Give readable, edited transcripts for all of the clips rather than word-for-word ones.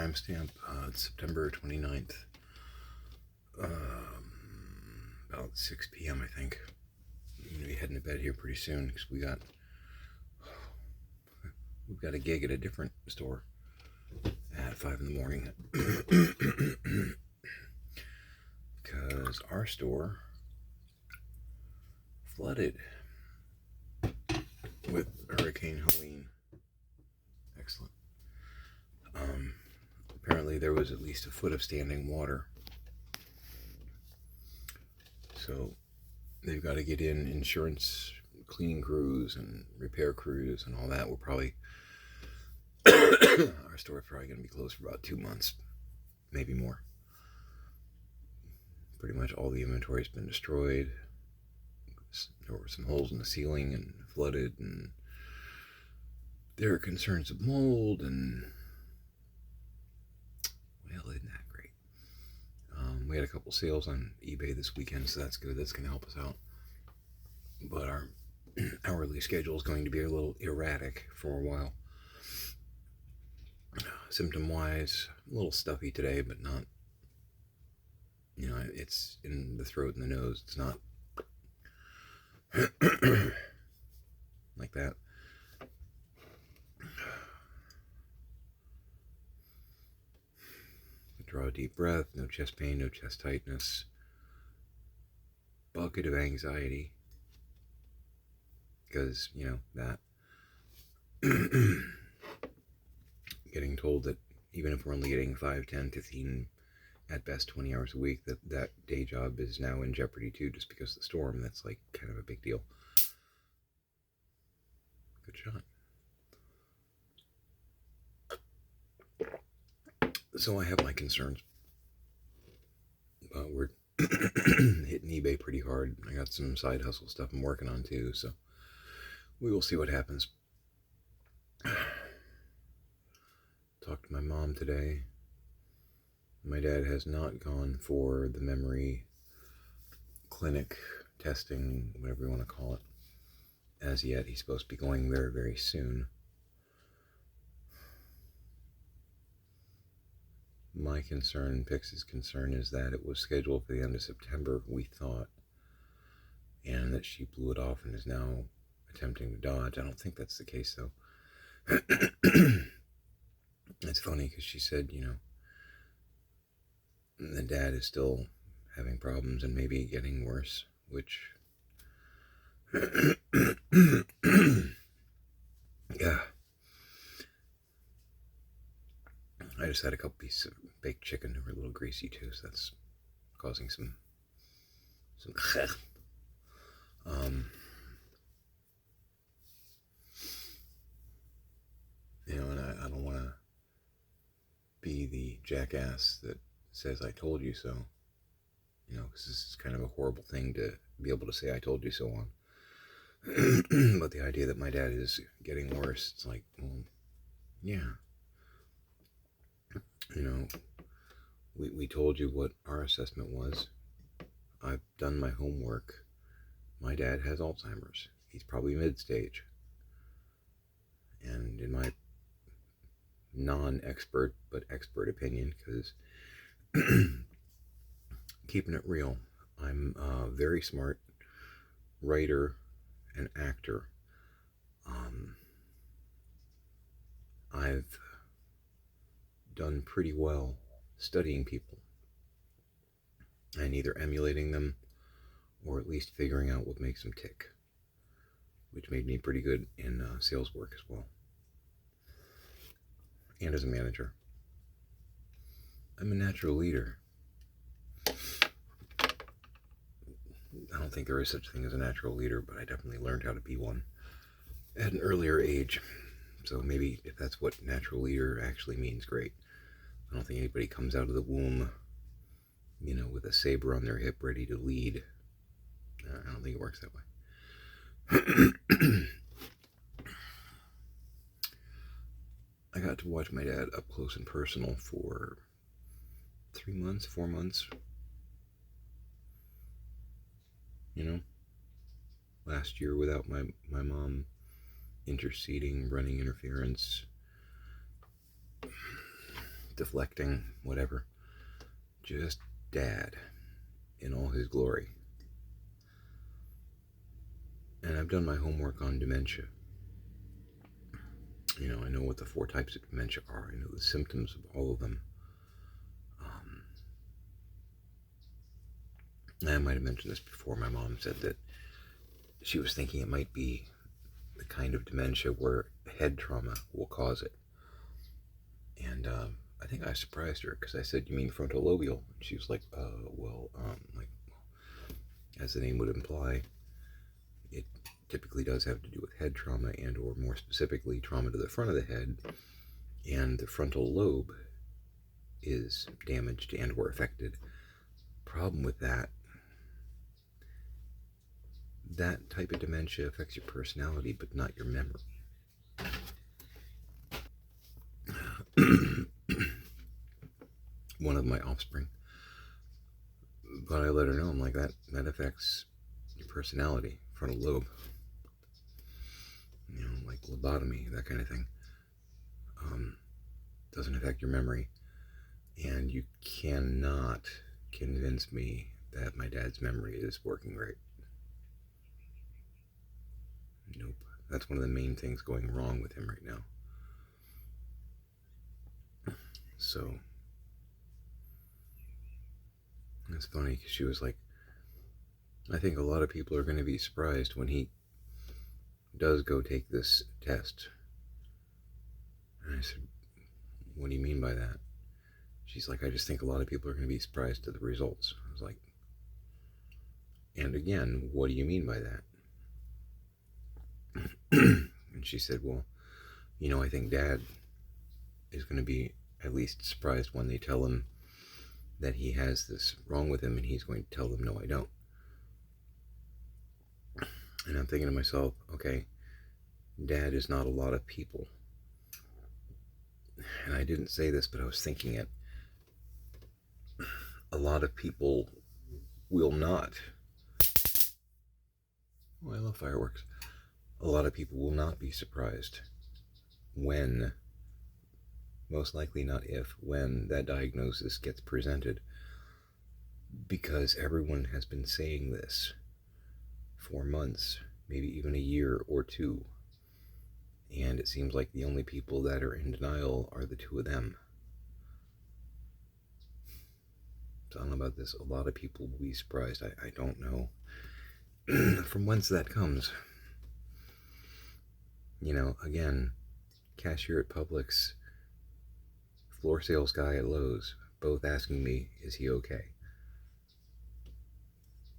timestamp. It's September 29th. About 6 p.m. I think. I'm going to be heading to bed here pretty soon because we've got a gig at a different store at 5 in the morning. Because our store flooded with Hurricane Helene. Excellent. Apparently there was at least a foot of standing water. So they've got to get in insurance, cleaning crews, and repair crews, and all that. We're probably our store's probably going to be closed for about 2 months, maybe more. Pretty much all the inventory's been destroyed. There were some holes in the ceiling and flooded, and there are concerns of mold, and well, isn't that great? We had a couple sales on eBay this weekend, so that's good. That's going to help us out. But our hourly schedule is going to be a little erratic for a while. Symptom-wise, a little stuffy today, but not, it's in the throat and the nose. It's not like that. Draw a deep breath, no chest pain, no chest tightness. Bucket of anxiety, because, that. Getting told that even if we're only getting 5, 10, 15, at best 20 hours a week, that day job is now in jeopardy too, just because of the storm. That's like kind of a big deal. Good shot. So I have my concerns. We're hitting eBay pretty hard. I got some side hustle stuff I'm working on too, so we will see what happens. Talked to my mom today. My dad has not gone for the memory clinic testing, whatever you want to call it, as yet. He's supposed to be going very, very soon. My concern, Pix's concern, is that it was scheduled for the end of September, we thought, and that she blew it off and is now attempting to dodge. I don't think that's the case, though. It's funny because she said, the dad is still having problems and maybe getting worse, which, yeah. I just had a couple pieces of baked chicken that were a little greasy too, so that's causing some and I don't want to be the jackass that says I told you so, because this is kind of a horrible thing to be able to say I told you so on. But the idea that my dad is getting worse, it's like, well, yeah. We told you what our assessment was. I've done my homework. My dad has Alzheimer's. He's probably mid-stage. And in my non-expert but expert opinion, because keeping it real, I'm a very smart writer and actor. I've done pretty well studying people and either emulating them or at least figuring out what makes them tick, which made me pretty good in sales work as well, and as a manager. I'm a natural leader. I don't think there is such a thing as a natural leader, but I definitely learned how to be one at an earlier age. So maybe if that's what natural leader actually means, great. I don't think anybody comes out of the womb, with a saber on their hip ready to lead. I don't think it works that way. I got to watch my dad up close and personal for 3 months, 4 months. Last year without my mom interceding, running interference, deflecting, whatever. Just Dad in all his glory. And I've done my homework on dementia. I know what the 4 types of dementia are. I know the symptoms of all of them. I might have mentioned this before. My mom said that she was thinking it might be the kind of dementia where head trauma will cause it. And I think I surprised her because I said, "You mean frontal lobeal?" And she was like, as the name would imply, it typically does have to do with head trauma and, or more specifically, trauma to the front of the head. And the frontal lobe is damaged and or affected. Problem with that type of dementia affects your personality, but not your memory. One of my offspring, but I let her know, I'm like, that affects your personality, frontal lobe, like lobotomy, that kind of thing. Doesn't affect your memory, and you cannot convince me that my dad's memory is working right. Nope. That's one of the main things going wrong with him right now. So it's funny because she was like, I think a lot of people are going to be surprised when he does go take this test. And I said, what do you mean by that? She's like, I just think a lot of people are going to be surprised at the results. I was like, and again, what do you mean by that? And she said, well, I think Dad is going to be at least surprised when they tell him that he has this wrong with him, and he's going to tell them, no, I don't. And I'm thinking to myself, okay, Dad is not a lot of people. And I didn't say this, but I was thinking it. A lot of people will not. Oh, I love fireworks. A lot of people will not be surprised when, most likely not if, when that diagnosis gets presented, because everyone has been saying this for months, maybe even a year or 2, and it seems like the only people that are in denial are the 2 of them. So I don't know about this. A lot of people will be surprised. I don't know from whence that comes. Again, cashier at Publix, floor sales guy at Lowe's, both asking me, is he okay?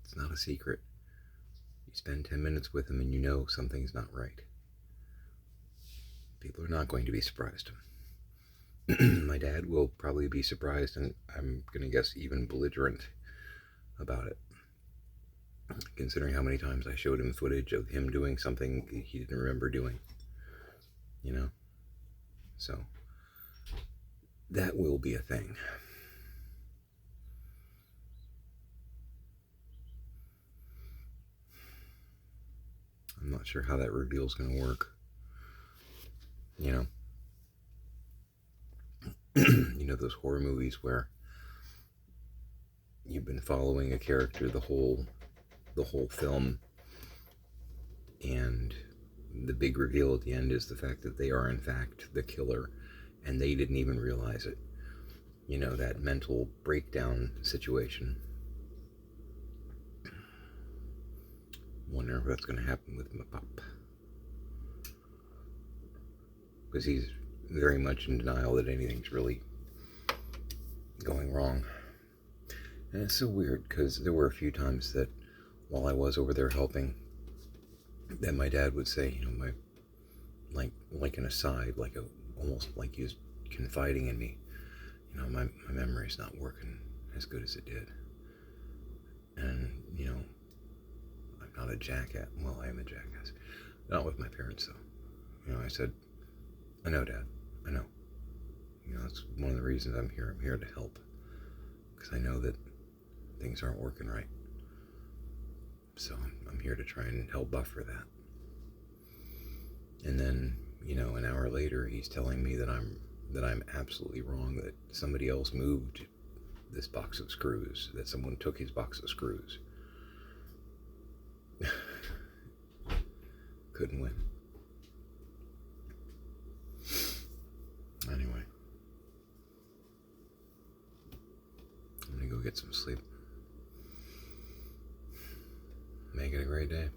It's not a secret. You spend 10 minutes with him and you know something's not right. People are not going to be surprised. My dad will probably be surprised, and I'm going to guess even belligerent about it, considering how many times I showed him footage of him doing something he didn't remember doing. So that will be a thing. I'm not sure how that reveal is going to work. Those horror movies where you've been following a character the whole film, and the big reveal at the end is the fact that they are in fact the killer, and they didn't even realize it. That mental breakdown situation. Wonder if that's going to happen with my pop, because he's very much in denial that anything's really going wrong. And it's so weird because there were a few times that while I was over there helping, that my dad would say, like an aside, almost like he was confiding in me, my memory's not working as good as it did. And, I'm not a jackass. Well, I am a jackass. Not with my parents, though. I said, I know, Dad. I know. That's one of the reasons I'm here. I'm here to help. Because I know that things aren't working right. So I'm here to try and help buffer that. And then, an hour later, he's telling me that I'm that I'm absolutely wrong, that somebody else moved this box of screws, that someone took his box of screws. Couldn't win. Anyway, I'm gonna go get some sleep. Make it a great day.